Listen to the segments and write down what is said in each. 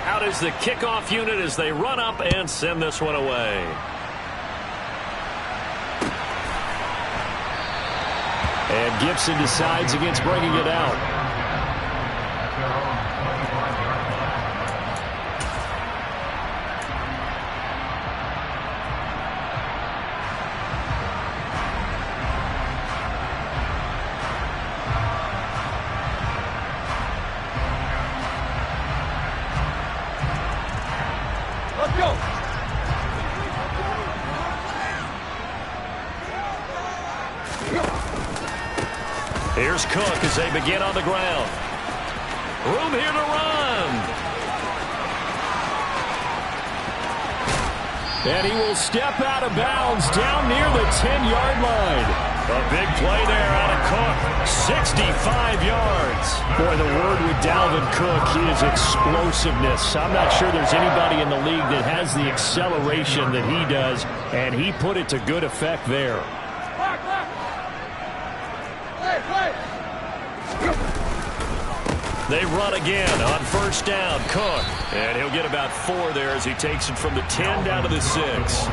Out is the kickoff unit as they run up and send this one away. And Gibson decides against bringing it out. Here's Cook as they begin on the ground. Room here to run. And he will step out of bounds down near the 10-yard line. A big play there out of Cook. 65 yards. Boy, the word with Dalvin Cook is explosiveness. I'm not sure there's anybody in the league that has the acceleration that he does, and he put it to good effect there. They run again on first down. Cook. And he'll get about 4 there as he takes it from the 10 down to the 6.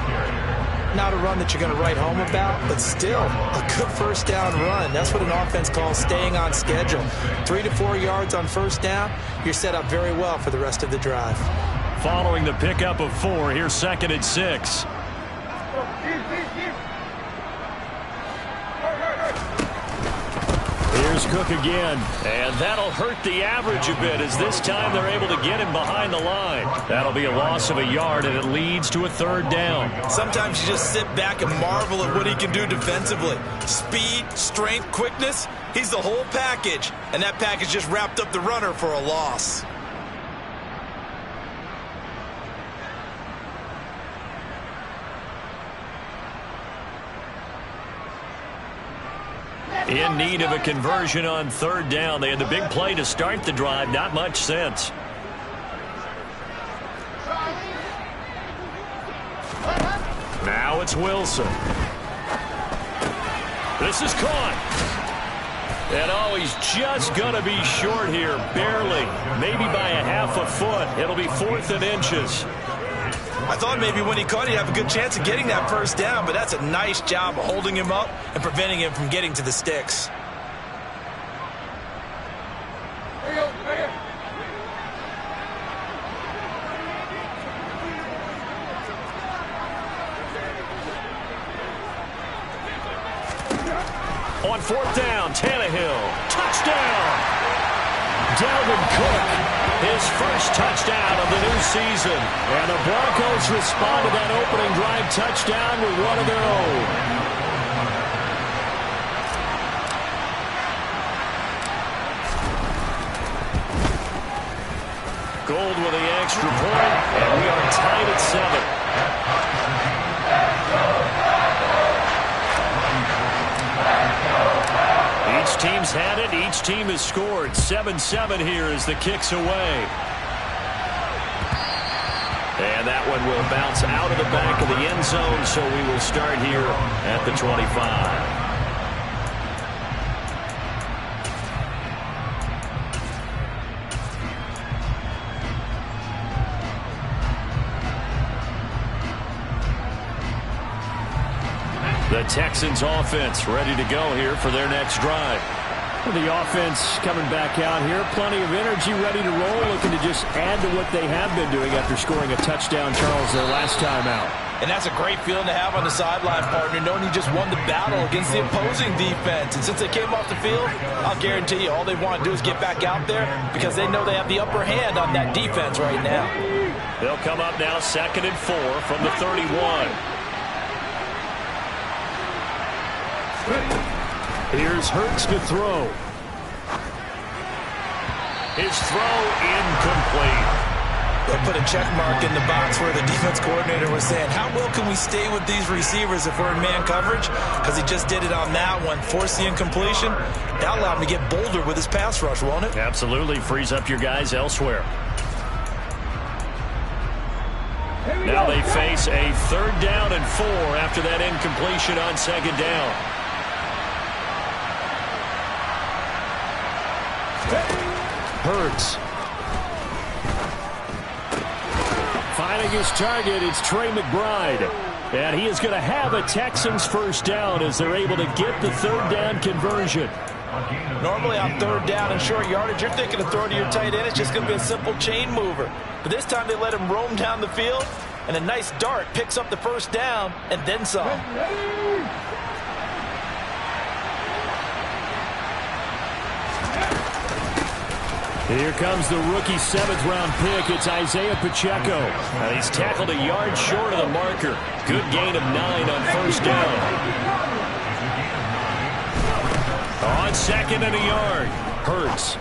Not a run that you're going to write home about, but still a good first down run. That's what an offense calls staying on schedule. 3 to 4 yards on first down, you're set up very well for the rest of the drive. Following the pickup of 4, here's 2nd and 6. Here's Cook again, and that'll hurt the average a bit as this time they're able to get him behind the line. That'll be a loss of a yard, and it leads to a 3rd down. Sometimes you just sit back and marvel at what he can do defensively. Speed, strength, quickness, he's the whole package, and that package just wrapped up the runner for a loss. In need of a conversion on 3rd down. They had the big play to start the drive. Not much sense. Now it's Wilson. This is caught. And oh, he's just going to be short here. Barely. Maybe by a half a foot. It'll be 4th and inches. I thought maybe when he caught, he'd have a good chance of getting that first down, but that's a nice job of holding him up and preventing him from getting to the sticks. On 4th down, Tannehill. Touchdown! Dalvin Cook, his first touchdown of the new season. And the Broncos respond to that opening drive touchdown with one of their own. Gould with the extra point, and we are tied at 7. Each team's had it. Each team has scored. 7-7 here as the kick's away. And that one will bounce out of the back of the end zone, so we will start here at the 25. The Texans offense ready to go here for their next drive. The offense coming back out here. Plenty of energy, ready to roll, looking to just add to what they have been doing after scoring a touchdown, Charles, their last time out. And that's a great feeling to have on the sideline, partner, knowing you just won the battle against the opposing defense. And since they came off the field, I'll guarantee you all they want to do is get back out there because they know they have the upper hand on that defense right now. They'll come up now 2nd and 4 from the 31. Here's Hurts to throw. His throw incomplete. They'll put a check mark in the box where the defense coordinator was saying, how well can we stay with these receivers if we're in man coverage? Because he just did it on that one, forced the incompletion. That'll allow him to get bolder with his pass rush, won't it? Absolutely. Frees up your guys elsewhere. Now Now they face a 3rd down and 4 after that incompletion on 2nd down. Hurts. Finding his target, it's Trey McBride. And he is going to have a Texans 1st down as they're able to get the 3rd down conversion. Normally on 3rd down and short yardage, you're thinking of throwing to your tight end. It's just going to be a simple chain mover. But this time they let him roam down the field, and a nice dart picks up the 1st down and then some. Here comes the rookie 7th-round pick. It's Isaiah Pacheco. And he's tackled a yard short of the marker. Good gain of 9 on 1st down. On 2nd and a yard, Hurts.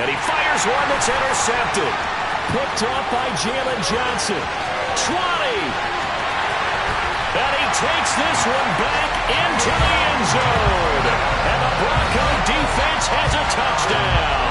And he fires one that's intercepted. Picked off by Jalen Johnson. 20. And he takes this one back into the end zone. And the Bronco defense has a touchdown.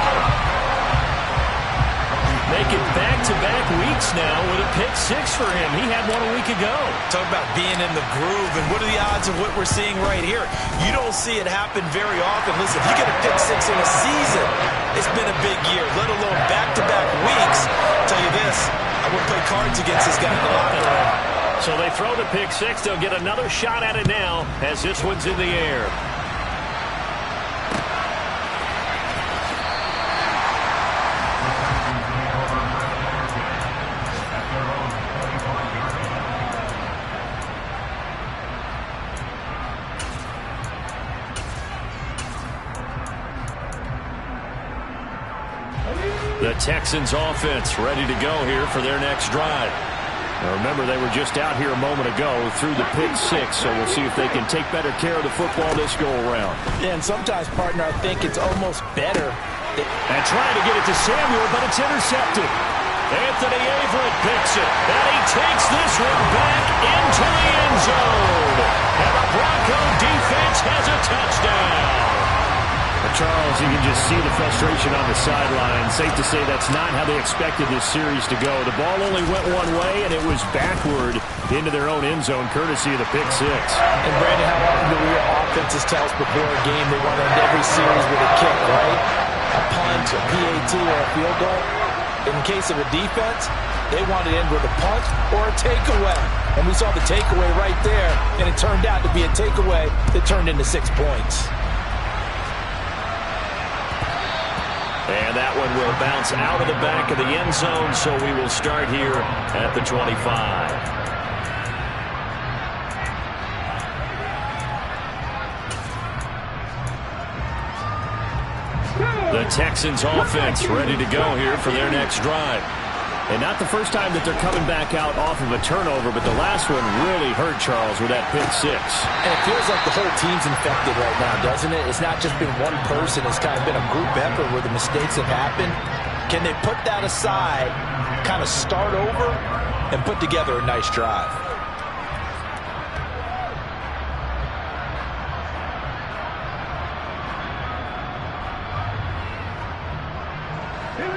Making back-to-back weeks now with a pick 6 for him. He had one a week ago. Talk about being in the groove, and what are the odds of what we're seeing right here? You don't see it happen very often. Listen, if you get a pick 6 in a season, it's been a big year, let alone back-to-back weeks. I'll tell you this, I wouldn't play cards against this guy in the locker room. So they throw the pick 6. They'll get another shot at it now as this one's in the air. The Texans offense ready to go here for their next drive. Now remember, they were just out here a moment ago through the pick 6, so we'll see if they can take better care of the football this go-around. Yeah, and sometimes, partner, I think it's almost better. And trying to get it to Samuel, but it's intercepted. Anthony Averett picks it, and he takes this one back into the end zone. And the Bronco defense has a touchdown. Charles, you can just see the frustration on the sideline. Safe to say that's not how they expected this series to go. The ball only went one way, and it was backward into their own end zone, courtesy of the pick 6. And, Brandon, how often do we hear offenses tell us before a game they want to end every series with a kick, right? A punt, a PAT, or a field goal. In the case of a defense, they want to end with a punt or a takeaway. And we saw the takeaway right there, and it turned out to be a takeaway that turned into 6 points. And that one will bounce out of the back of the end zone, so we will start here at the 25. The Texans offense ready to go here for their next drive. And not the first time that they're coming back out off of a turnover, but the last one really hurt Charles with that pick 6. And it feels like the whole team's infected right now, doesn't it? It's not just been one person. It's kind of been a group effort where the mistakes have happened. Can they put that aside, kind of start over, and put together a nice drive?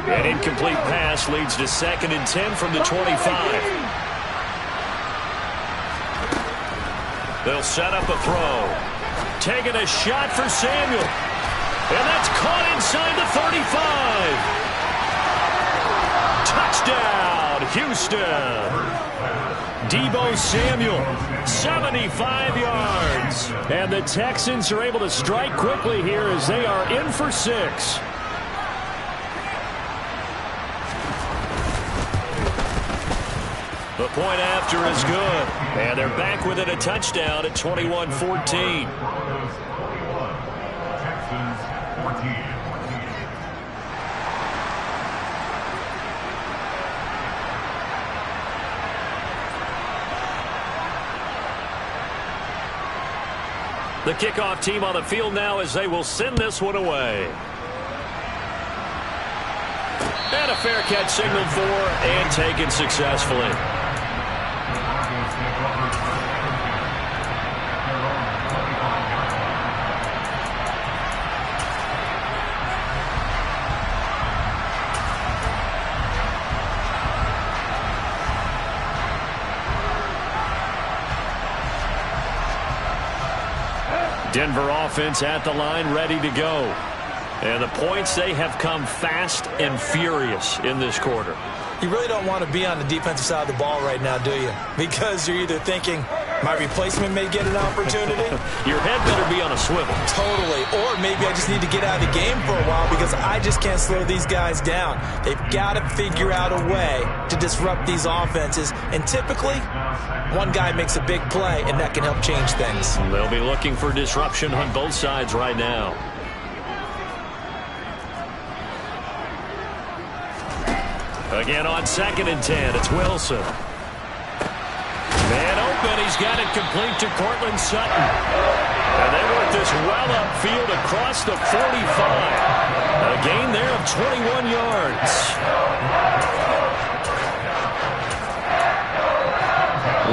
An incomplete pass leads to 2nd and 10 from the 25. They'll set up a throw. Taking a shot for Samuel. And that's caught inside the 35. Touchdown, Houston. Deebo Samuel, 75 yards. And the Texans are able to strike quickly here as they are in for 6. The point after is good. And they're back within a touchdown at 21-14. The kickoff team on the field now as they will send this one away. And a fair catch signaled for and taken successfully. Denver offense at the line, ready to go. And the points, they have come fast and furious in this quarter. You really don't want to be on the defensive side of the ball right now, do you? Because you're either thinking, my replacement may get an opportunity. Your head better be on a swivel. Totally. Or maybe I just need to get out of the game for a while because I just can't slow these guys down. They've got to figure out a way to disrupt these offenses. And typically, one guy makes a big play, and that can help change things. They'll be looking for disruption on both sides right now. Again on 2nd and 10, it's Wilson. Man open, he's got it complete to Courtland Sutton. And they work this well upfield across the 45. A gain there of 21 yards.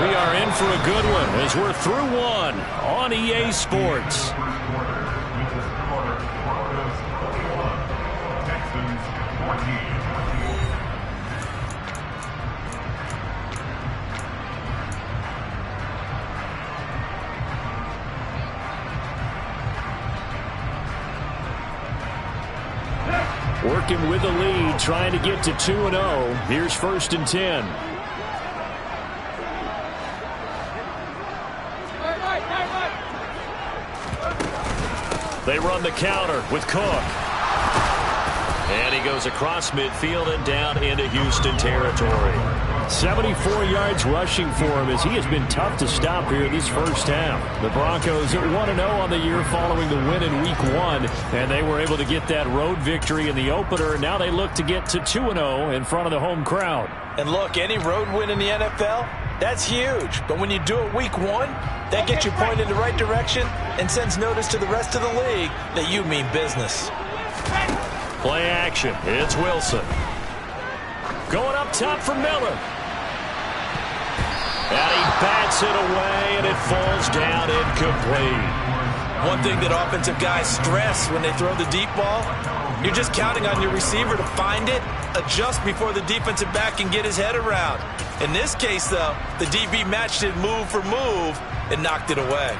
We are in for a good one as we're through one on EA Sports. Working with the lead, trying to get to 2-0. Here's 1st and 10. They run the counter with Cook. And he goes across midfield and down into Houston territory. 74 yards rushing for him as he has been tough to stop here this first half. The Broncos at 1-0 on the year following the win in Week 1, and they were able to get that road victory in the opener. Now they look to get to 2-0 in front of the home crowd. And look, any road win in the NFL, that's huge. But when you do it Week 1, that gets you pointed in the right direction and sends notice to the rest of the league that you mean business. Play action. It's Wilson. Going up top for Miller. And he bats it away, and it falls down incomplete. One thing that offensive guys stress when they throw the deep ball, you're just counting on your receiver to find it, adjust before the defensive back can get his head around. In this case, though, the DB matched it move for move and knocked it away.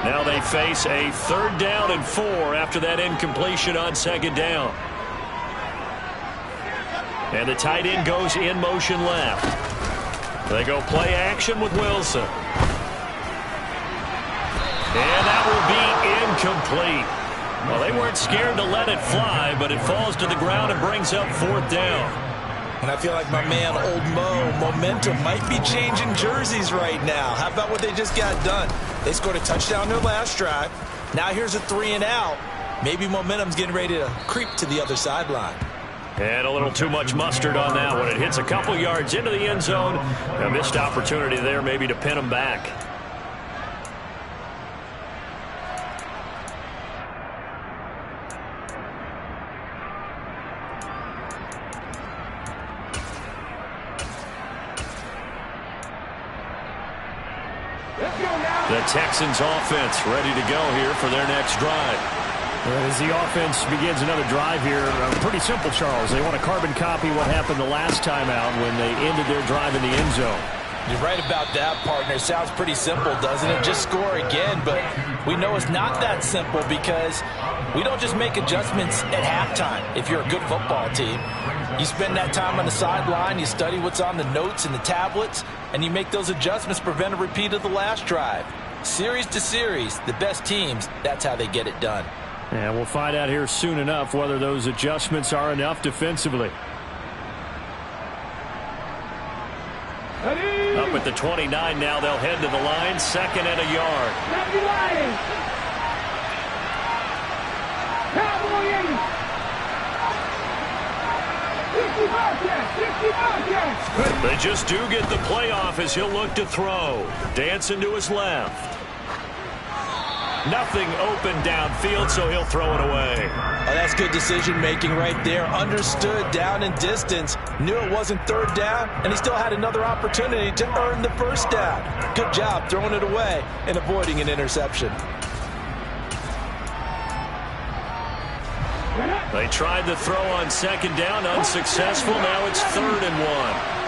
Now they face a 3rd down and 4 after that incompletion on 2nd down. And the tight end goes in motion left. They go play action with Wilson. And that will be incomplete. Well, they weren't scared to let it fly, but it falls to the ground and brings up 4th down. And I feel like my man, Old Mo, momentum might be changing jerseys right now. How about what they just got done? They scored a touchdown their last drive. Now here's a 3-and-out. Maybe momentum's getting ready to creep to the other sideline. And a little too much mustard on that one. It hits a couple yards into the end zone. A missed opportunity there maybe to pin them back. The Texans offense ready to go here for their next drive. As the offense begins another drive here, pretty simple, Charles. They want to carbon copy what happened the last time out when they ended their drive in the end zone. You're right about that, partner. Sounds pretty simple, doesn't it? Just score again, but we know it's not that simple because we don't just make adjustments at halftime if you're a good football team. You spend that time on the sideline, you study what's on the notes and the tablets, and you make those adjustments to prevent a repeat of the last drive. Series to series, the best teams, that's how they get it done. And we'll find out here soon enough whether those adjustments are enough defensively. Up at the 29 now, they'll head to the line, 2nd and a yard. They just do get the playoff as he'll look to throw. Dancing to his left. Nothing open downfield, so he'll throw it away. Oh, that's good decision-making right there. Understood down and distance. Knew it wasn't 3rd down, and he still had another opportunity to earn the 1st down. Good job throwing it away and avoiding an interception. They tried the throw on second down, unsuccessful. Now it's 3rd and 1.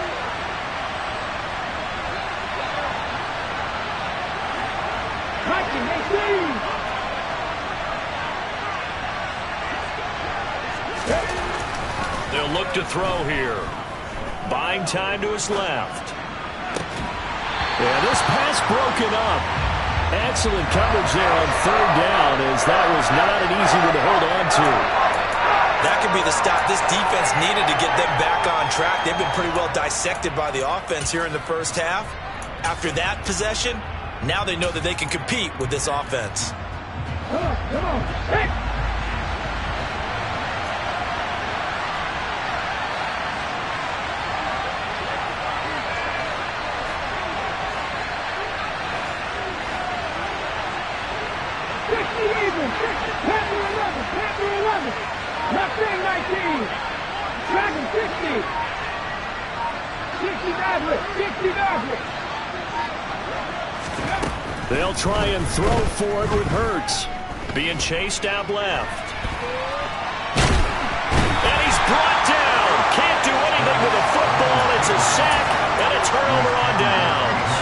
They'll look to throw here. Buying time to his left. Yeah, this pass broken up. Excellent coverage there on 3rd down, as that was not an easy one to hold on to. That could be the stop this defense needed to get them back on track. They've been pretty well dissected by the offense here in the first half. After that possession, now they know that they can compete with this offense. Come on. Hey. They'll try and throw for it with Hurts. Being chased out left. And he's brought down. Can't do anything with the football. It's a sack and a turnover on downs.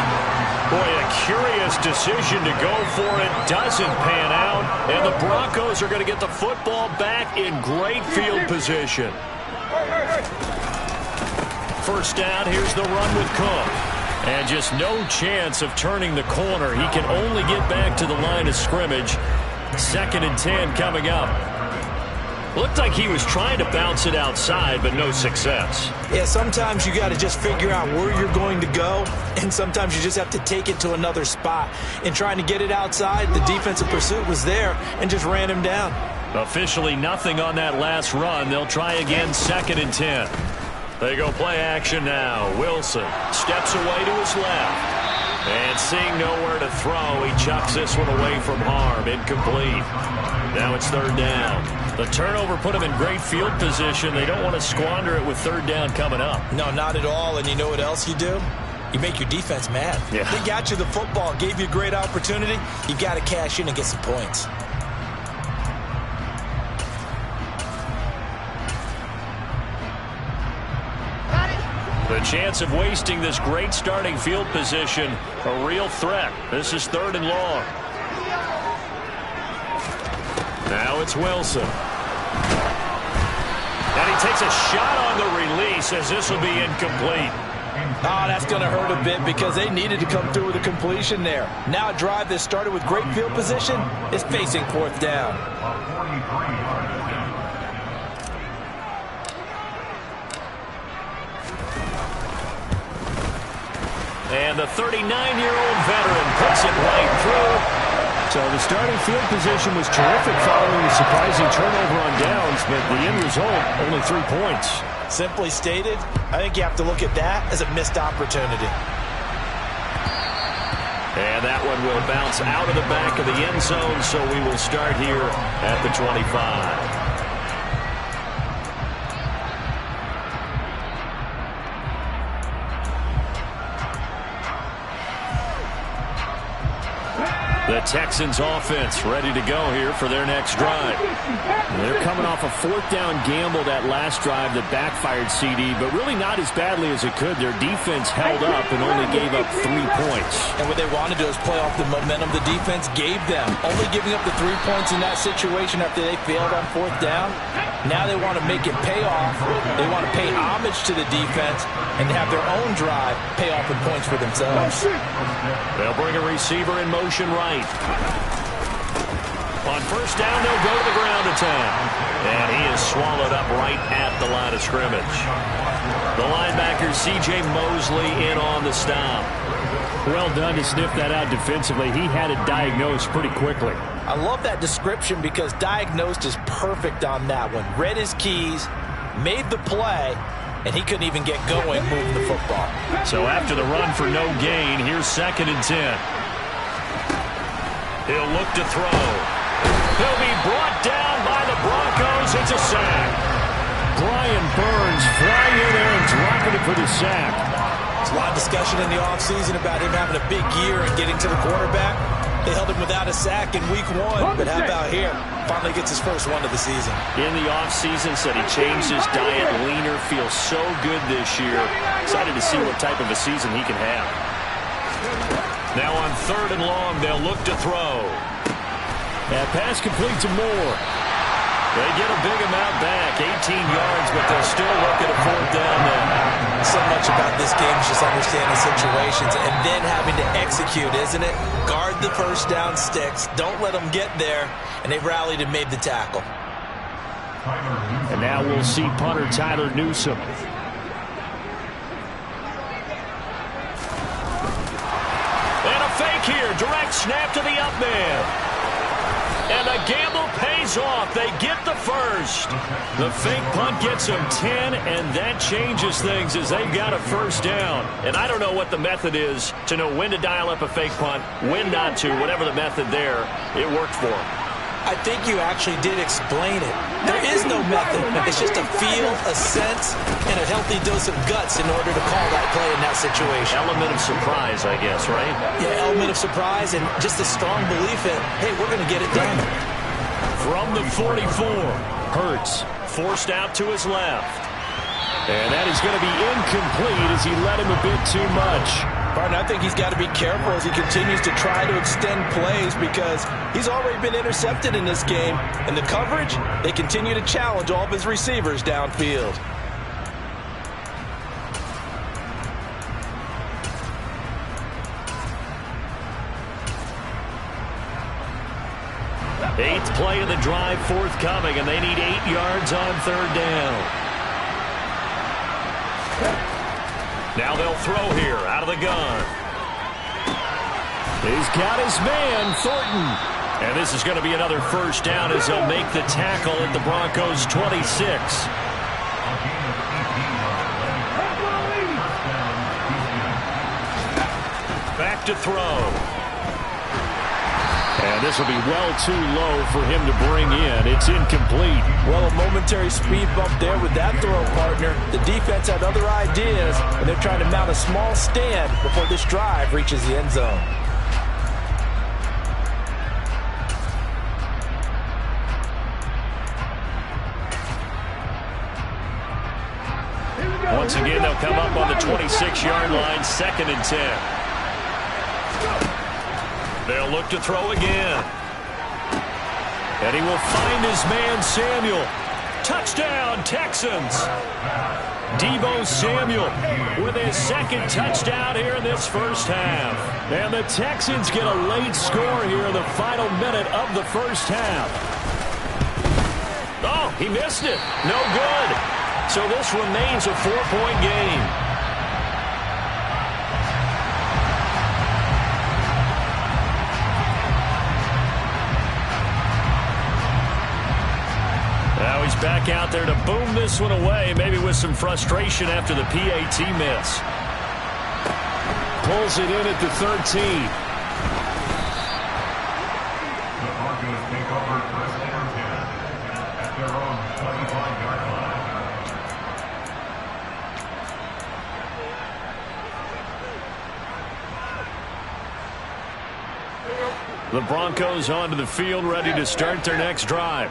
Boy, a curious decision to go for it. Doesn't pan out. And the Broncos are going to get the football back in great field position. First down, here's the run with Cook. And just no chance of turning the corner. He can only get back to the line of scrimmage. 2nd and 10 coming up. Looked like he was trying to bounce it outside, but no success. Yeah, sometimes you got to just figure out where you're going to go, and sometimes you just have to take it to another spot. In trying to get it outside, the defensive pursuit was there and just ran him down. Officially nothing on that last run. They'll try again, 2nd and 10. They go play action now. Wilson steps away to his left. And seeing nowhere to throw, he chucks this one away from harm. Incomplete. Now it's 3rd down. The turnover put him in great field position. They don't want to squander it with 3rd down coming up. No, not at all. And you know what else you do? You make your defense mad. Yeah. They got you the football, gave you a great opportunity. You got to cash in and get some points. The chance of wasting this great starting field position, a real threat. This is 3rd and long. Now it's Wilson. And he takes a shot on the release, as this will be incomplete. Oh, that's going to hurt a bit because they needed to come through with a completion there. Now a drive that started with great field position is facing 4th down. And the 39-year-old veteran puts it right through. So the starting field position was terrific following the surprising turnover on downs, but the end result, only 3 points. Simply stated, I think you have to look at that as a missed opportunity. And that one will bounce out of the back of the end zone, so we will start here at the 25. The Texans offense ready to go here for their next drive. They're coming off a 4th down gamble that last drive that backfired CD, but really not as badly as it could. Their defense held up and only gave up 3 points. And what they wanted to do is play off the momentum the defense gave them. Only giving up the 3 points in that situation after they failed on 4th down. Now they want to make it pay off. They want to pay homage to the defense and have their own drive pay off in points for themselves. They'll bring a receiver in motion right. On 1st down, they'll go to the ground attack. And he is swallowed up right at the line of scrimmage. The linebacker, C.J. Mosley, in on the stop. Well done to sniff that out defensively. He had it diagnosed pretty quickly. I love that description because diagnosed is perfect on that one. Read his keys, made the play, and he couldn't even get going moving the football. So after the run for no gain, here's 2nd and 10. He'll look to throw. He'll be brought down by the Broncos. It's a sack. Brian Burns flying in there and dropping it for the sack. There's a lot of discussion in the offseason about him having a big year and getting to the quarterback. They held him without a sack in week 1, but how about here? Finally gets his first one of the season. In the offseason, said he changed his diet, leaner, feels so good this year. Excited to see what type of a season he can have. Now on 3rd and long, they'll look to throw. That pass complete to Moore. They get a big amount back, 18 yards, but they'll still look at a 4th down now. So much about this game is just understanding situations and then having to execute, isn't it? Guard the first down sticks. Don't let them get there. And they rallied and made the tackle. And now we'll see punter Tyler Newsome. And a fake here. Direct snap to the up man. And the gamble pays off. They get the first. The fake punt gets them 10, and that changes things as they've got a first down. And I don't know what the method is to know when to dial up a fake punt, when not to, whatever the method there, it worked for them. I think you actually did explain it. There is no method. It's just a feel, a sense, and a healthy dose of guts in order to call that play in that situation. Element of surprise, I guess, right? Yeah, element of surprise and just a strong belief in, hey, we're going to get it done. From the 44, Hurts forced out to his left. And that is going to be incomplete as he led him a bit too much. Barton, I think he's got to be careful as he continues to try to extend plays because he's already been intercepted in this game. And the coverage, they continue to challenge all of his receivers downfield. Eighth play of the drive forthcoming, and they need 8 yards on 3rd down. Now they'll throw here out of the gun. He's got his man, Thornton. And this is going to be another first down as they'll make the tackle at the Broncos' 26. Back to throw. And this will be well too low for him to bring in. It's incomplete. Well, a momentary speed bump there with that throw, partner. The defense had other ideas, and they're trying to mount a small stand before this drive reaches the end zone. Once again, they'll come up on the 26-yard line, 2nd and 10. They'll look to throw again. And he will find his man, Samuel. Touchdown, Texans. Deebo Samuel with his 2nd touchdown here in this first half. And the Texans get a late score here in the final minute of the first half. Oh, he missed it. No good. So this remains a 4-point game. Now he's back out there to boom this one away, maybe with some frustration after the PAT miss. Pulls it in at the 13. The Broncos take over 1st and 10 at their own 25-yard line. The Broncos onto the field, ready to start their next drive.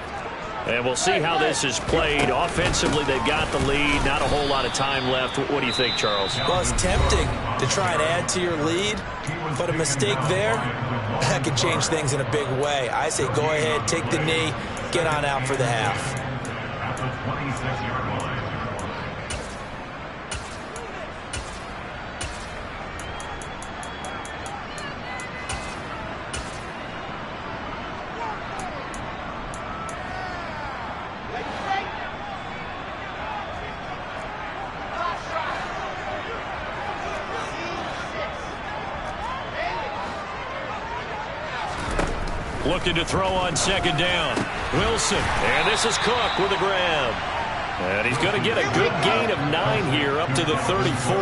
And we'll see how this is played. Offensively, they've got the lead. Not a whole lot of time left. What do you think, Charles? Well, it's tempting to try and add to your lead, but a mistake there, that could change things in a big way. I say go ahead, take the knee, get on out for the half. At the 26-yard line. Looking to throw on 2nd down. Wilson. And this is Cook with a grab. And he's going to get a good gain of 9 here up to the 34. A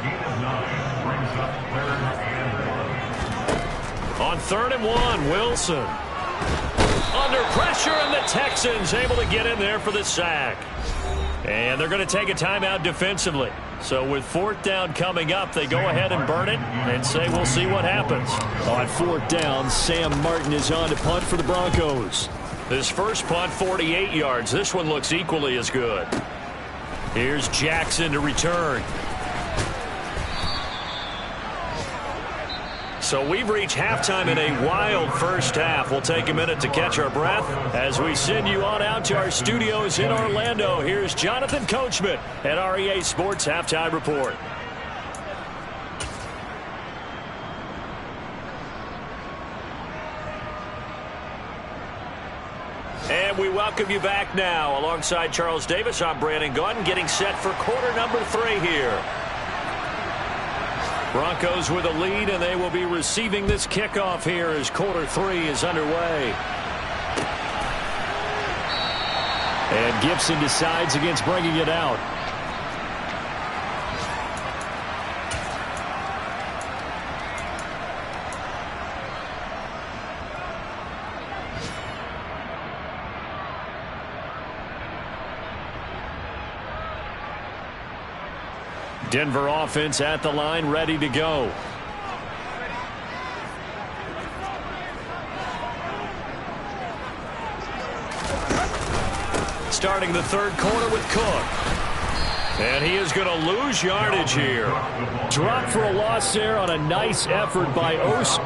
gain of 9 brings up 3rd and 1. On 3rd and 1, Wilson. Under pressure, and the Texans able to get in there for the sack. And they're going to take a timeout defensively. So with fourth down coming up, they go ahead and burn it and say we'll see what happens. On fourth down, Sam Martin is on to punt for the Broncos. This first punt, 48 yards. This one looks equally as good. Here's Jackson to return. So we've reached halftime in a wild first half. We'll take a minute to catch our breath as we send you on out to our studios in Orlando. Here's Jonathan Coachman at REA Sports Halftime Report. And we welcome you back now. Alongside Charles Davis, I'm Brandon Gaudin, getting set for quarter number 3 here. Broncos with a lead, and they will be receiving this kickoff here as quarter 3 is underway. And Gibson decides against bringing it out. Denver offense at the line, ready to go. Starting the third quarter with Cook. And he is going to lose yardage here. Drop for a loss there on a nice effort by Os.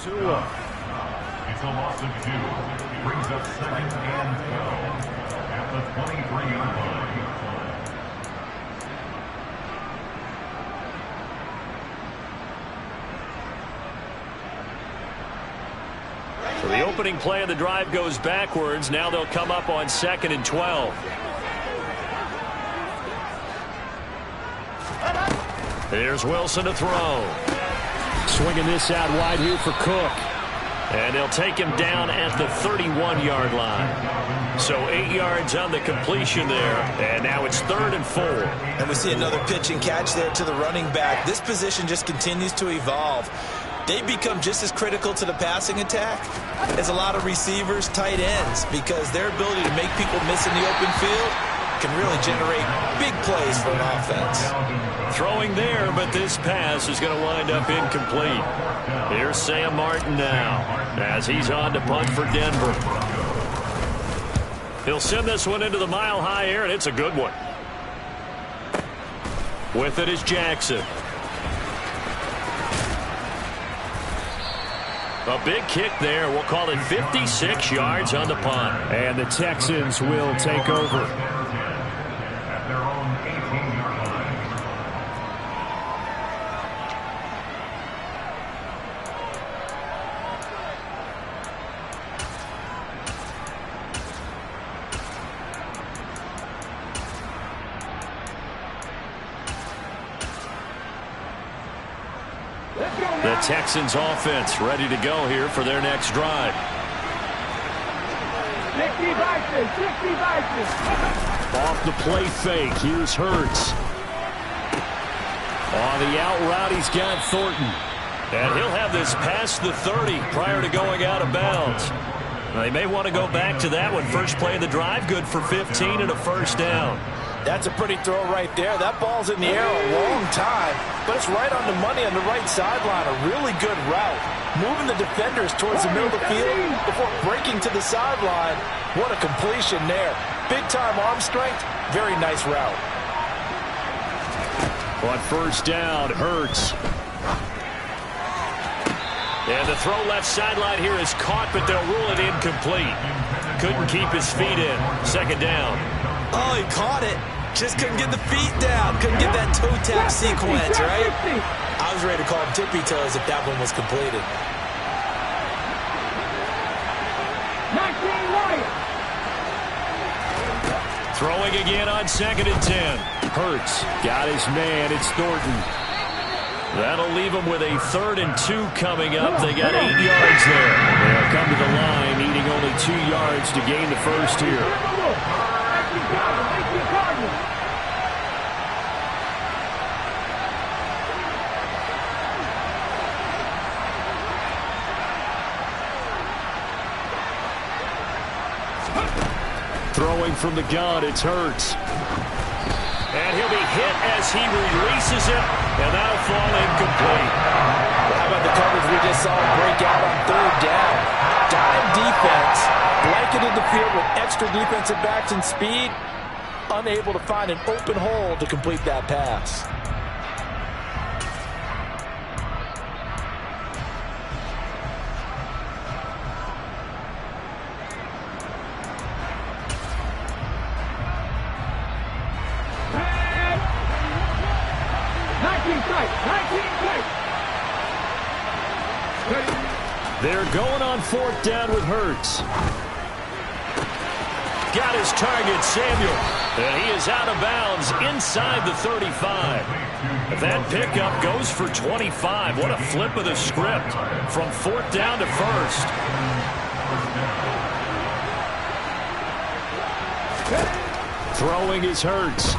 It's a loss of 2. Brings up 2nd and 12 at the 23-yard line. So the opening play of the drive goes backwards. Now they'll come up on 2nd and 12. Here's Wilson to throw. Swinging this out wide here for Cook. And they'll take him down at the 31-yard line. So 8 yards on the completion there. And now it's 3rd and 4. And we see another pitch and catch there to the running back. This position just continues to evolve. They become just as critical to the passing attack as a lot of receivers, tight ends, because their ability to make people miss in the open field can really generate big plays for an offense. Throwing there, but this pass is going to wind up incomplete. Here's Sam Martin now as he's on to punt for Denver. He'll send this one into the mile-high air, and it's a good one. With it is Jackson. A big kick there. We'll call it 56 yards on the punt. And the Texans will take over. At their own 18-yard line. The Texans offense ready to go here for their next drive. 60 Vikings, 60 Vikings. Off the play fake, here's Hurts. On the out route, he's got Thornton. And he'll have this past the 30 prior to going out of bounds. Now, they may want to go back to that one. First play of the drive, good for 15 and a first down. That's a pretty throw right there. That ball's in the air a long time, but it's right on the money on the right sideline. A really good route. Moving the defenders towards the middle of the field before breaking to the sideline. What a completion there. Big-time arm strength. Very nice route. On first down, Hurts. And the throw left sideline here is caught, but they'll rule it incomplete. Couldn't keep his feet in. Second down. Oh, he caught it. Just couldn't get the feet down. Couldn't get that toe tap sequence, right? I was ready to call him tippy toes if that one was completed. 19 Wyatt. Throwing again on 2nd and 10. Hurts got his man. It's Thornton. That'll leave them with a 3rd and 2 coming up. They got 8 yards there. They'll come to the line, needing only 2 yards to gain the first here. Throwing from the gun, it's Hurts. And he'll be hit as he releases it, and that'll fall incomplete. How about the coverage we just saw break out on 3rd down? Dime defense, blanketed the field with extra defensive backs and speed, unable to find an open hole to complete that pass. They're going on 4th down with Hurts. Got his target, Samuel. And he is out of bounds inside the 35. That pickup goes for 25. What a flip of the script from 4th down to 1st. Throwing is Hurts.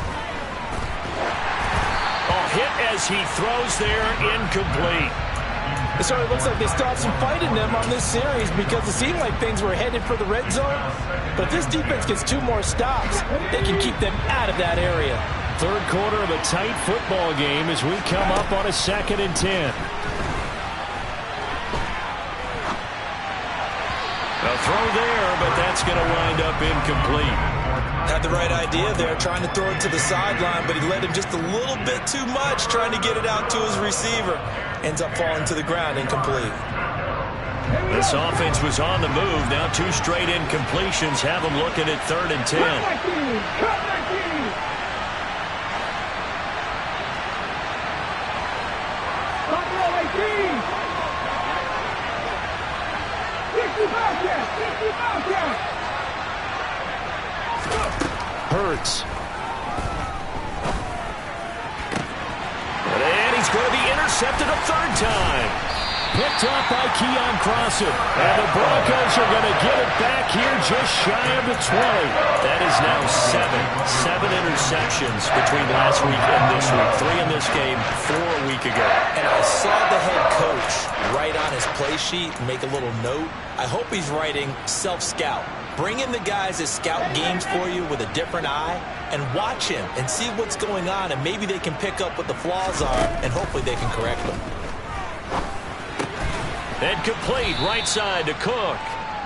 Hit as he throws there, incomplete. It certainly looks like they still have some fight in them on this series because it seemed like things were headed for the red zone. But if this defense gets 2 more stops, they can keep them out of that area. 3rd quarter of a tight football game as we come up on a 2nd and 10. A throw there, but that's going to wind up incomplete. Had the right idea there, trying to throw it to the sideline, but he led him just a little bit too much, trying to get it out to his receiver. Ends up falling to the ground, incomplete. This offense was on the move. Now 2 straight incompletions have them looking at 3rd and 10. Hurts. And he's going to be intercepted a 3rd time. Picked up by Keon Crossen. And the Broncos are going to get it back here just shy of the 20. That is now 7 interceptions between last week and this week. 3 in this game, 4 a week ago. And I saw the head coach write on his play sheet and make a little note. I hope he's writing self-scout. Bring in the guys that scout games for you with a different eye and watch him and see what's going on, and maybe they can pick up what the flaws are, and hopefully they can correct them. And complete right side to Cook.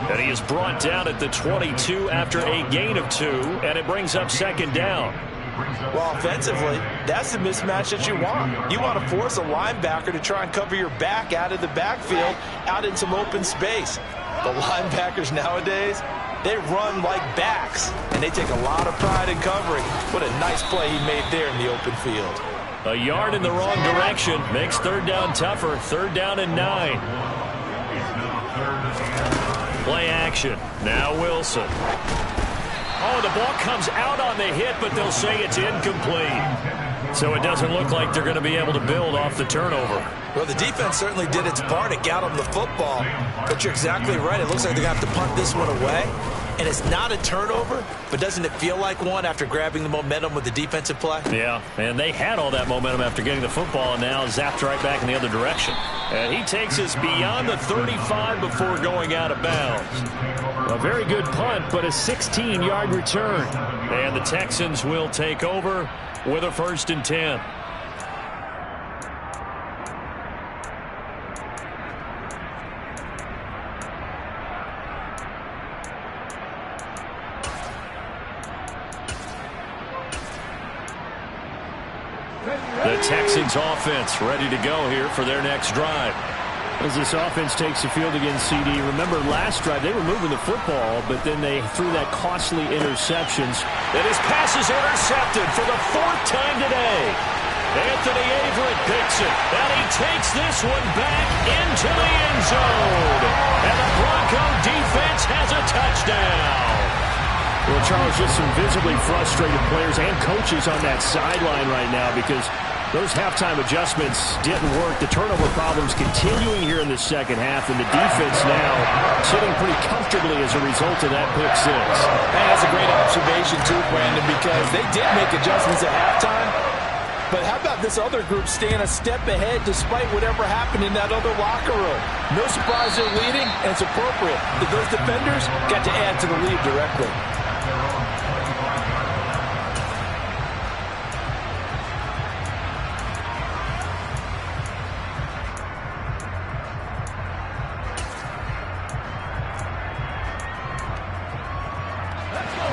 And he is brought down at the 22 after a gain of 2, and it brings up 2nd down. Well, offensively, that's the mismatch that you want. You want to force a linebacker to try and cover your back out of the backfield, out in some open space. The linebackers nowadays, they run like backs, and they take a lot of pride in covering. What a nice play he made there in the open field. A yard in the wrong direction makes 3rd down tougher. 3rd down and 9. Play action. Now Wilson. Oh, the ball comes out on the hit, but they'll say it's incomplete. So it doesn't look like they're going to be able to build off the turnover. Well, the defense certainly did its part. It got them the football. But you're exactly right. It looks like they're going to have to punt this one away. And it's not a turnover, but doesn't it feel like one after grabbing the momentum with the defensive play? Yeah, and they had all that momentum after getting the football, and now zapped right back in the other direction. And he takes us beyond the 35 before going out of bounds. A very good punt, but a 16-yard return. And the Texans will take over with a 1st and 10. The Texans offense ready to go here for their next drive. As this offense takes the field against CD, remember last drive they were moving the football, but then they threw that costly interceptions. And his pass is intercepted for the 4th time today. Anthony Averett picks it, and he takes this one back into the end zone. And the Bronco defense has a touchdown. Well, Charles, just some visibly frustrated players and coaches on that sideline right now because those halftime adjustments didn't work. The turnover problems continuing here in the second half, and the defense now sitting pretty comfortably as a result of that pick six. And that's a great observation, too, Brandon, because they did make adjustments at halftime. But how about this other group staying a step ahead despite whatever happened in that other locker room? No surprise they're leading, and it's appropriate that those defenders got to add to the lead directly.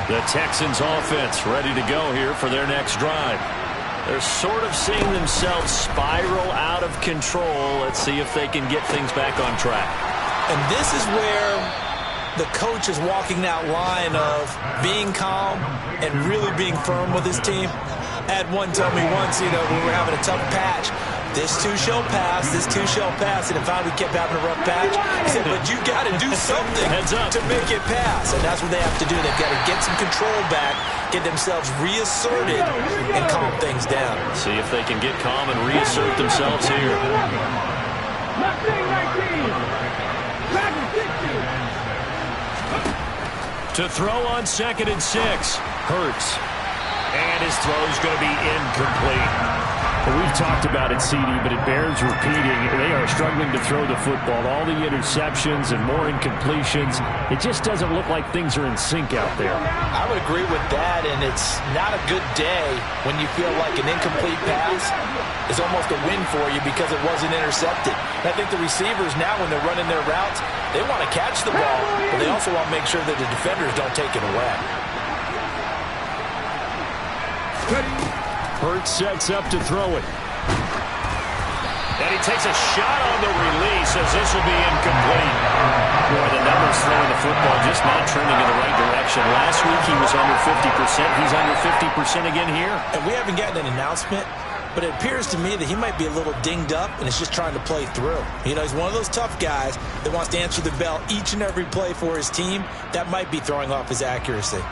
The Texans offense ready to go here for their next drive. They're sort of seeing themselves spiral out of control. Let's see if they can get things back on track. And this is where the coach is walking that line of being calm and really being firm with his team. I had one tell me once, we were having a tough patch. This too shall pass, this too shall pass. And if we kept having a rough patch, he said, but you got to do something to make it pass. And that's what they have to do. They've got to get some control back, get themselves reasserted, and calm things down. See if they can get calm and reassert themselves here. To throw on 2nd and 6. Hurts. And his throw's going to be incomplete. Well, we've talked about it, CD, but it bears repeating. They are struggling to throw the football. All the interceptions and more incompletions. It just doesn't look like things are in sync out there. I would agree with that, and it's not a good day when you feel like an incomplete pass is almost a win for you because it wasn't intercepted. And I think the receivers now, when they're running their routes, they want to catch the ball, but they also want to make sure that the defenders don't take it away. Hurts sets up to throw it. And he takes a shot on the release as this will be incomplete. Boy, the numbers throwing the football just not trending in the right direction. Last week he was under 50%. He's under 50% again here. And we haven't gotten an announcement, but it appears to me that he might be a little dinged up and is just trying to play through. He's one of those tough guys that wants to answer the bell each and every play for his team. That might be throwing off his accuracy.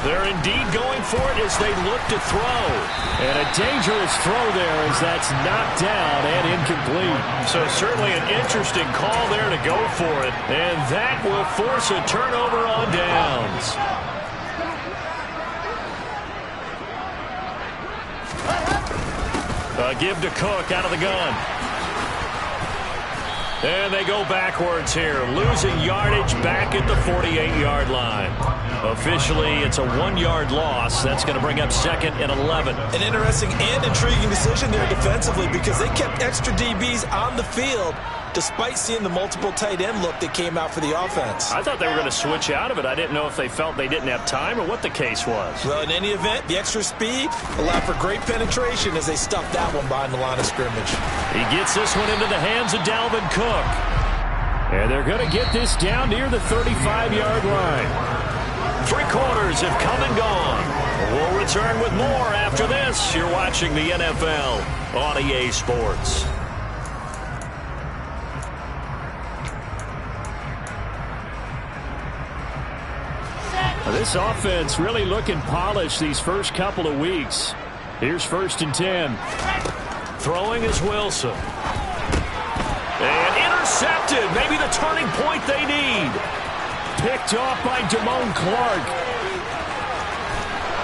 They're indeed going for it as they look to throw. And a dangerous throw there as that's knocked down and incomplete. So certainly an interesting call there to go for it. And that will force a turnover on downs. A give to Cook out of the gun. And they go backwards here, losing yardage back at the 48-yard line. Officially, it's a 1-yard loss. That's going to bring up 2nd and 11. An interesting and intriguing decision there defensively because they kept extra DBs on the field despite seeing the multiple tight end look that came out for the offense. I thought they were going to switch out of it. I didn't know if they felt they didn't have time or what the case was. Well, in any event, the extra speed allowed for great penetration as they stuffed that one behind the line of scrimmage. He gets this one into the hands of Dalvin Cook. And they're going to get this down near the 35-yard line. 3 quarters have come and gone. We'll return with more after this. You're watching the NFL on EA Sports. This offense really looking polished these first couple of weeks. Here's 1st and 10. Throwing is Wilson. And intercepted. Maybe the turning point they need. Picked off by Damone Clark.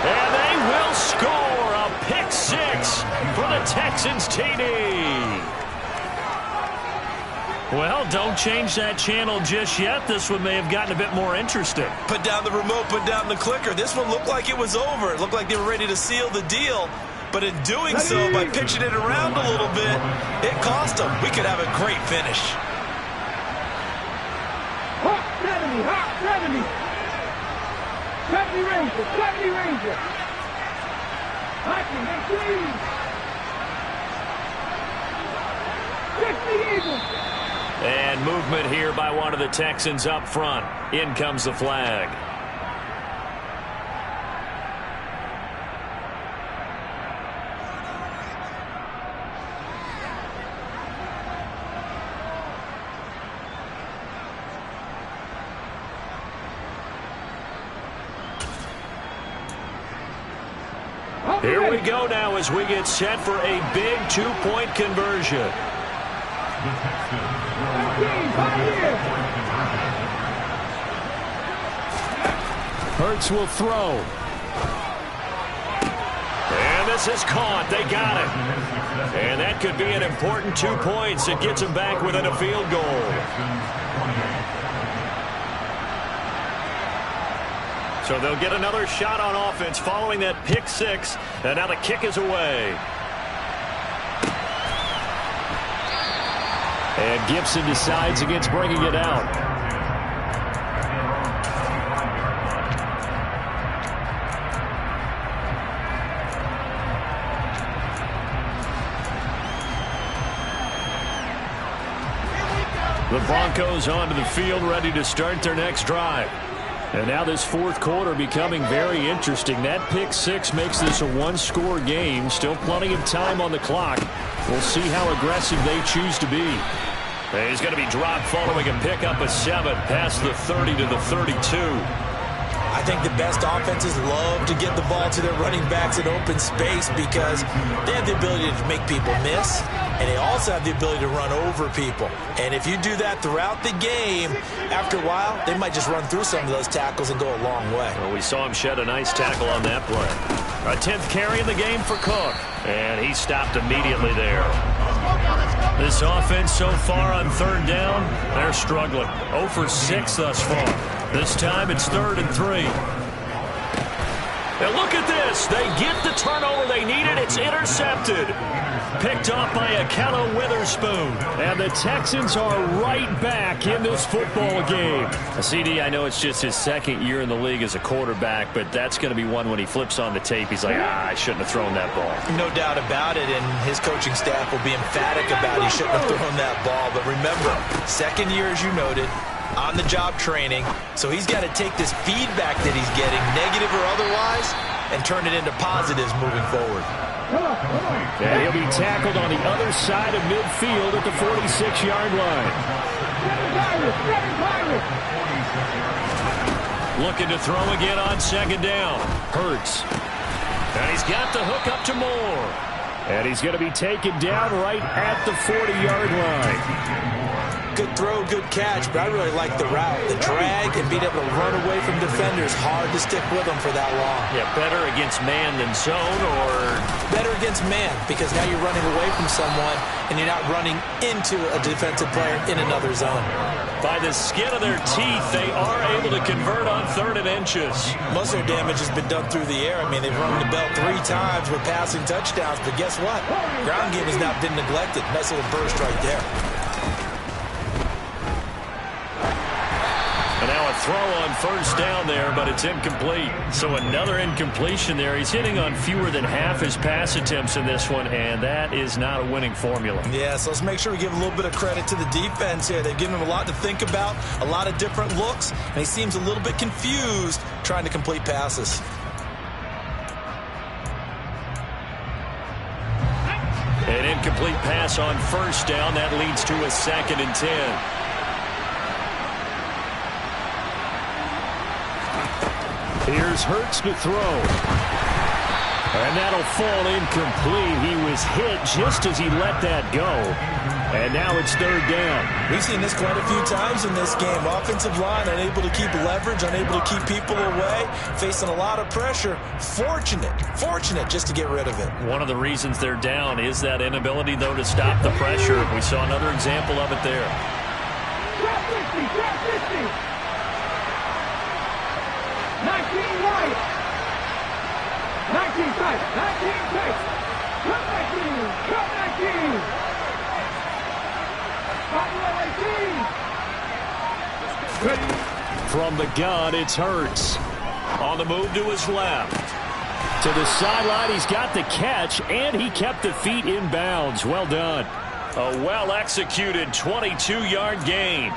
And they will score a pick 6 for the Texans TD. Well, don't change that channel just yet. This one may have gotten a bit more interesting. Put down the remote, put down the clicker. This one looked like it was over. It looked like they were ready to seal the deal. But in doing so, by pitching it around a little bit, it cost them. We could have a great finish. Hawk 70, Hawk 70. 70 Ranger, 70 Ranger. Hawking, they 60 Eagles. And movement here by one of the Texans up front. In comes the flag. Here we go now as we get set for a big two-point conversion. Hurts will throw. And this is caught. They got it. And that could be an important 2 points. It gets them back within a field goal. So they'll get another shot on offense following that pick six. And now the kick is away. And Gibson decides against bringing it out. The Broncos onto the field, ready to start their next drive. And now this fourth quarter becoming very interesting. That pick six makes this a one-score game. Still plenty of time on the clock. We'll see how aggressive they choose to be. And he's going to be dropped following a pickup of 7 past the 30 to the 32. I think the best offenses love to get the ball to their running backs in open space because they have the ability to make people miss, and they also have the ability to run over people. And if you do that throughout the game, after a while, they might just run through some of those tackles and go a long way. Well, we saw him shed a nice tackle on that play. A 10th carry in the game for Cook, and he stopped immediately there. This offense so far on third down, they're struggling. 0 for 6 thus far. This time it's 3rd and 3. And look at this. They get the turnover they needed. It's intercepted. Picked off by Akello Witherspoon. And the Texans are right back in this football game. CD, I know it's just his second year in the league as a quarterback, but that's going to be one when he flips on the tape. He's like, I shouldn't have thrown that ball. No doubt about it, and his coaching staff will be emphatic about he shouldn't have thrown that ball. But remember, second year, as you noted, on-the-job training, so he's got to take this feedback that he's getting, negative or otherwise, and turn it into positives moving forward. And he'll be tackled on the other side of midfield at the 46-yard line. Looking to throw again on second down. Hurts. And he's got the hook up to Moore. And he's going to be taken down right at the 40-yard line. Good throw, good catch, but I really like the route. The drag and being able to run away from defenders, hard to stick with them for that long. Yeah, better against man than zone, or? Better against man, because now you're running away from someone and you're not running into a defensive player in another zone. By the skin of their teeth, they are able to convert on 3rd and inches. Most of their damage has been done through the air. I mean, they've rung the bell 3 times with passing touchdowns, but guess what? Ground game has not been neglected. Nice little burst right there. And now a throw on 1st down there, but it's incomplete. So another incompletion there. He's hitting on fewer than half his pass attempts in this one, and that is not a winning formula. Yeah, so let's make sure we give a little bit of credit to the defense here. They've given him a lot to think about, a lot of different looks, and he seems a little bit confused trying to complete passes. An incomplete pass on 1st down. That leads to a 2nd and 10. Here's Hurts to throw. And that'll fall incomplete. He was hit just as he let that go. And now it's 3rd down. We've seen this quite a few times in this game. Offensive line unable to keep leverage, unable to keep people away, facing a lot of pressure. Fortunate just to get rid of it. One of the reasons they're down is that inability, though, to stop the pressure. We saw another example of it there. Drop 50. 19 right. 19 tight. 19 tight. Cut 19. From the gun, it's Hurts. On the move to his left. To the sideline, he's got the catch, and he kept the feet in bounds. Well done. A well-executed 22-yard gain.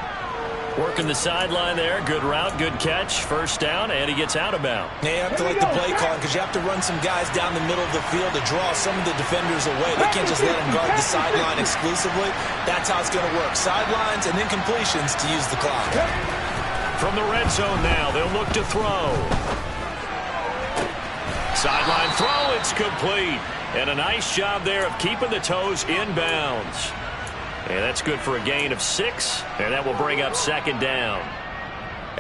Working the sideline there. Good route, good catch. 1st down, and he gets out of bounds. Yeah, you have to like the play calling because you have to run some guys down the middle of the field to draw some of the defenders away. They can't just let them guard the sideline exclusively. That's how it's going to work. Sidelines and then completions to use the clock. From the red zone now, they'll look to throw. Sideline throw, it's complete. And a nice job there of keeping the toes in bounds. And that's good for a gain of 6, and that will bring up second down.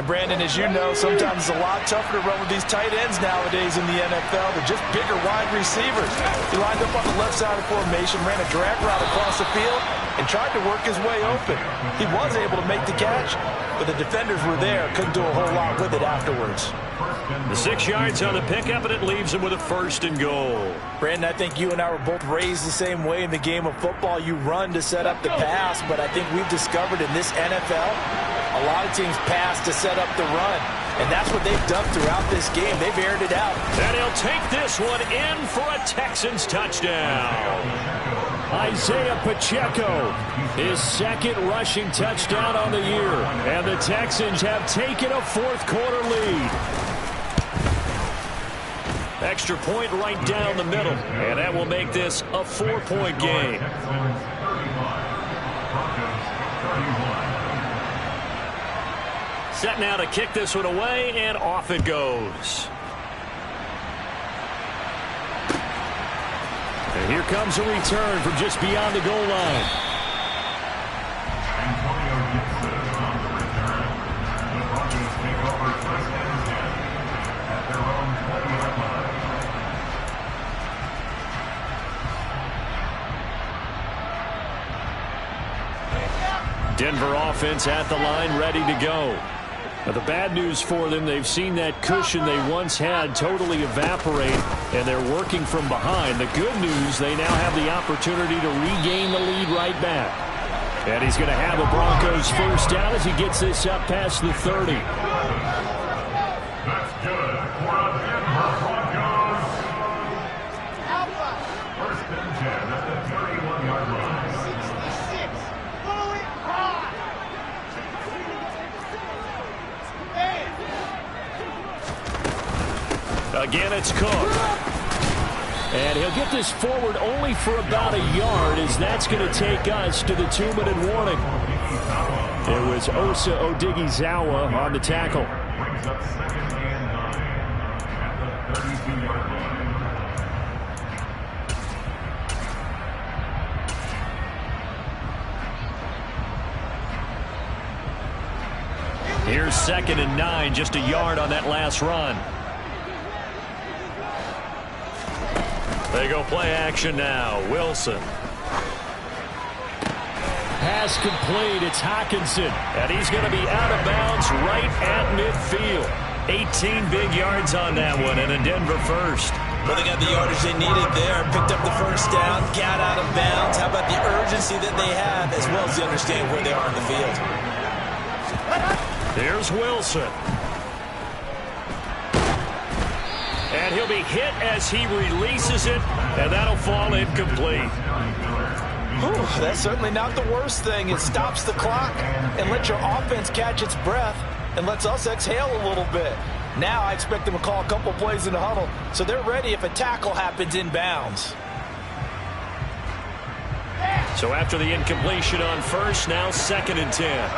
And Brandon, as you know, sometimes it's a lot tougher to run with these tight ends nowadays in the NFL. They're just bigger wide receivers. He lined up on the left side of the formation, ran a drag route across the field, and tried to work his way open. He was able to make the catch, but the defenders were there. Couldn't do a whole lot with it afterwards. The 6 yards on the pickup, and it leaves him with a 1st and goal. Brandon, I think you and I were both raised the same way in the game of football. You run to set up the pass, but I think we've discovered in this NFL, a lot of teams pass to set up the run. And that's what they've done throughout this game. They've aired it out. And he'll take this one in for a Texans touchdown. Isaiah Pacheco, his 2nd rushing touchdown on the year. And the Texans have taken a 4th quarter lead. Extra point right down the middle. And that will make this a 4-point game. Set now to kick this one away, and off it goes. And here comes a return from just beyond the goal line. Antonio Gibson on the return. The Broncos take over 1st and 10 at their own 20-yard line. Denver offense at the line, ready to go. Now, the bad news for them, they've seen that cushion they once had totally evaporate, and they're working from behind. The good news, they now have the opportunity to regain the lead right back. And he's going to have the Broncos 1st down as he gets this up past the 30. That's good for a Denver Broncos. 1st and 10 at the 31-yard line. Again, it's Cook. And he'll get this forward only for about a yard, as that's going to take us to the 2-minute warning. It was Osa Odighizuwa on the tackle. Brings up 2nd and 9 at the 32-yard line. Here's 2nd and 9, just a yard on that last run. They go play action now. Wilson. Pass complete. It's Hockenson. And he's going to be out of bounds right at midfield. 18 big yards on that one, and a Denver 1st. Well, they got the yardage they needed there. Picked up the 1st down. Got out of bounds. How about the urgency that they have, as well as the understanding where they are on the field. Here's Wilson. And he'll be hit as he releases it, and that'll fall incomplete. Whew, that's certainly not the worst thing. It stops the clock and lets your offense catch its breath and lets us exhale a little bit. Now I expect them to call a couple plays in the huddle, so they're ready if a tackle happens in bounds. So after the incompletion on 1st, now 2nd and 10.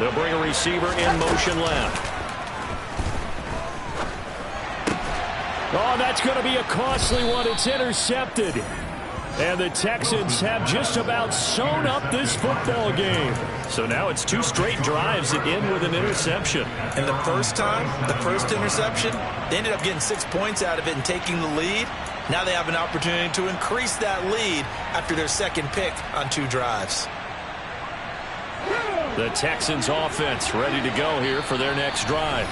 They'll bring a receiver in motion left. Oh, that's going to be a costly one. It's intercepted. And the Texans have just about sewn up this football game. So now it's 2 straight drives that end with an interception. And the first time, the 1st interception, they ended up getting 6 points out of it and taking the lead. Now they have an opportunity to increase that lead after their 2nd pick on 2 drives. The Texans offense ready to go here for their next drive.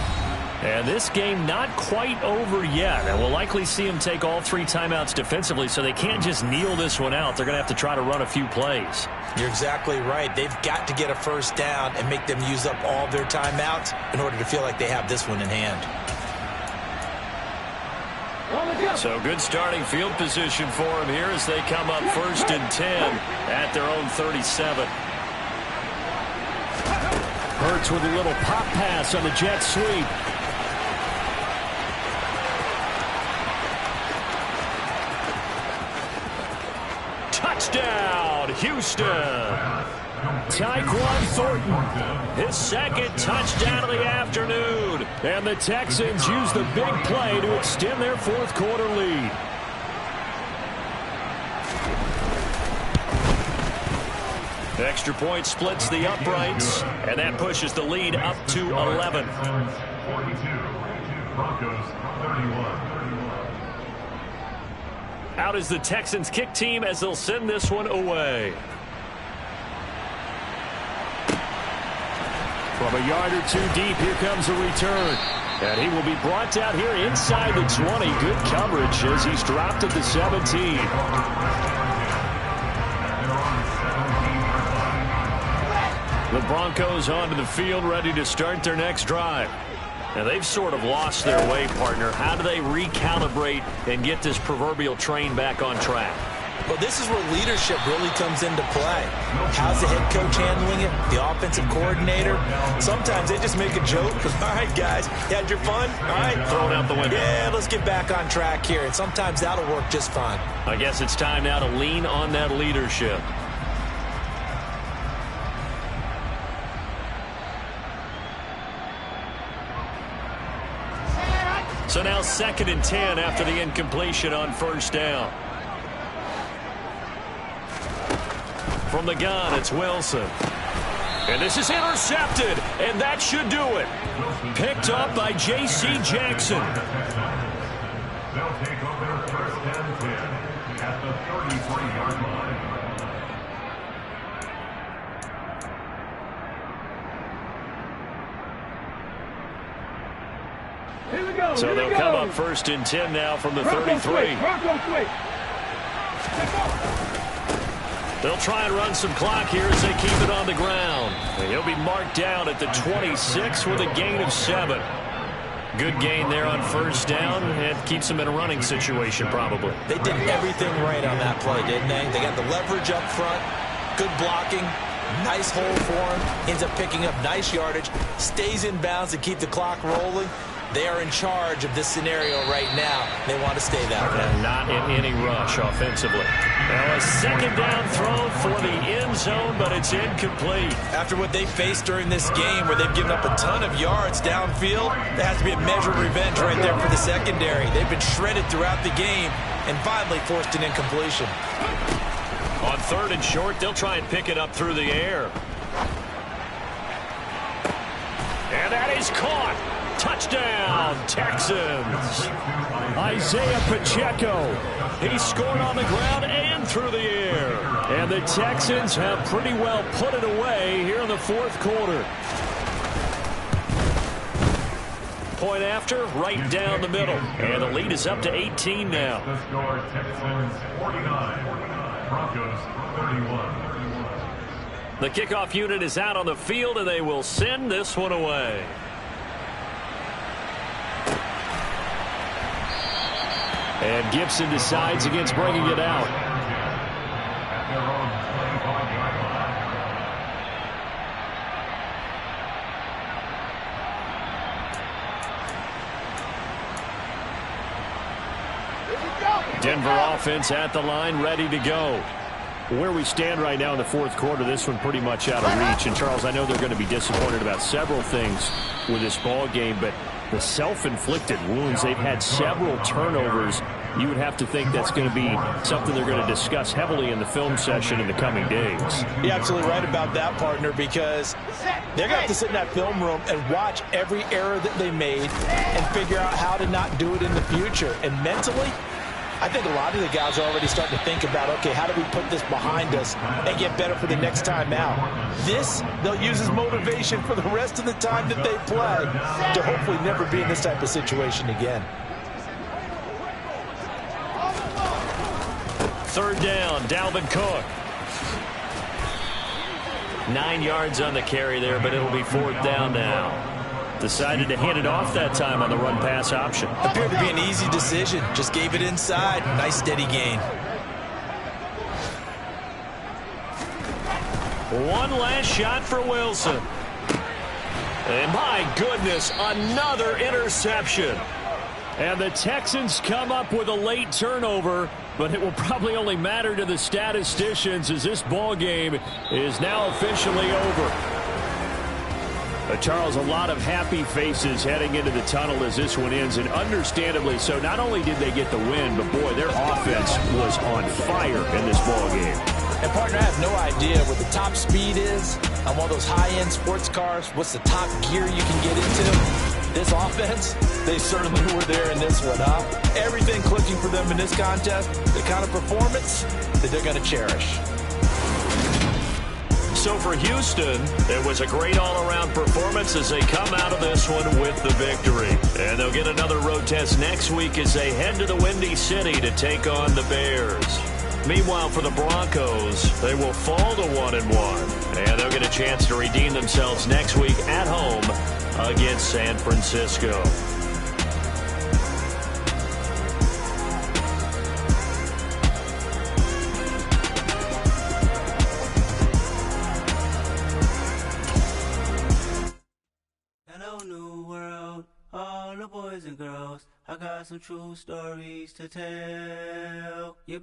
And this game not quite over yet. And we'll likely see them take all 3 timeouts defensively, so they can't just kneel this one out. They're going to have to try to run a few plays. You're exactly right. They've got to get a 1st down and make them use up all their timeouts in order to feel like they have this one in hand. So good starting field position for them here as they come up 1st and 10 at their own 37. Hurts with a little pop pass on the jet sweep. Touchdown, Houston. Tyquan Thornton, his second touchdown of the afternoon. And the Texans use the big play to extend their fourth quarter lead. Extra point splits the uprights, and that pushes the lead up to 11. 42, Broncos 31. Out is the Texans kick team as they'll send this one away. From a yard or two deep, here comes a return. And he will be brought down here inside the 20. Good coverage as he's dropped at the 17. The Broncos onto the field, ready to start their next drive. Now, they've sort of lost their way, partner. How do they recalibrate and get this proverbial train back on track? Well, this is where leadership really comes into play. How's the head coach handling it? The offensive coordinator? Sometimes they just make a joke. All right, guys, you had your fun? All right. Throw it out the window. Yeah, let's get back on track here. And sometimes that'll work just fine. I guess it's time now to lean on that leadership. So now 2nd and 10 after the incompletion on first down. From the gun, it's Wilson. And this is intercepted, and that should do it. Picked up by J.C. Jackson. They'll take over first and 10 at the 33-yard line. Here we go. So they'll come up 1st and 10 now from the 33. They'll try and run some clock here as they keep it on the ground. And he'll be marked down at the 26 with a gain of 7. Good gain there on first down, and keeps them in a running situation probably. They did everything right on that play, didn't they? They got the leverage up front, good blocking, nice hole for him, ends up picking up nice yardage, stays in bounds to keep the clock rolling. They are in charge of this scenario right now. They want to stay that way. And not in any rush offensively. Now a 2nd down throw for the end zone, but it's incomplete. After what they faced during this game where they've given up a ton of yards downfield, there has to be a measure of revenge right there for the secondary. They've been shredded throughout the game and finally forced an incompletion. On 3rd and short, they'll try and pick it up through the air. And that is caught. Touchdown, Texans. Isaiah Pacheco. He scored on the ground and through the air. And the Texans have pretty well put it away here in the 4th quarter. Point after, right down the middle. And the lead is up to 18 now. The score, Texans 49, Broncos 31. The kickoff unit is out on the field, and they will send this one away. And Gibson decides against bringing it out. At their own 25-yard line. Denver offense at the line, ready to go. Where we stand right now in the 4th quarter, this one pretty much out of reach. And, Charles, I know they're going to be disappointed about several things with this ball game, but the self-inflicted wounds, they've had several turnovers. You would have to think that's going to be something they're going to discuss heavily in the film session in the coming days. You're absolutely right about that, partner, because they're going to have to sit in that film room and watch every error that they made and figure out how to not do it in the future. And mentally, I think a lot of the guys are already starting to think about, okay, how do we put this behind us and get better for the next time out? This, they'll use as motivation for the rest of the time that they play to hopefully never be in this type of situation again. 3rd down, Dalvin Cook. 9 yards on the carry there, but it'll be 4th down now. Decided to hand it off that time on the run-pass option. Appeared to be an easy decision. Just gave it inside. Nice steady gain. One last shot for Wilson. And my goodness, another interception. And the Texans come up with a late turnover, but it will probably only matter to the statisticians as this ball game is now officially over. Charles, a lot of happy faces heading into the tunnel as this one ends, and understandably so. Not only did they get the win, but boy, their offense was on fire in this ball game. And partner, I have no idea what the top speed is on one of those high-end sports cars. What's the top gear you can get into? This offense, they certainly were there in this one, huh? Everything clicking for them in this contest, the kind of performance that they're going to cherish. So for Houston, it was a great all-around performance as they come out of this one with the victory. And they'll get another road test next week as they head to the Windy City to take on the Bears. Meanwhile, for the Broncos, they will fall to 1-1. And they'll get a chance to redeem themselves next week at home against San Francisco. New world, all the boys and girls, I got some true stories to tell. You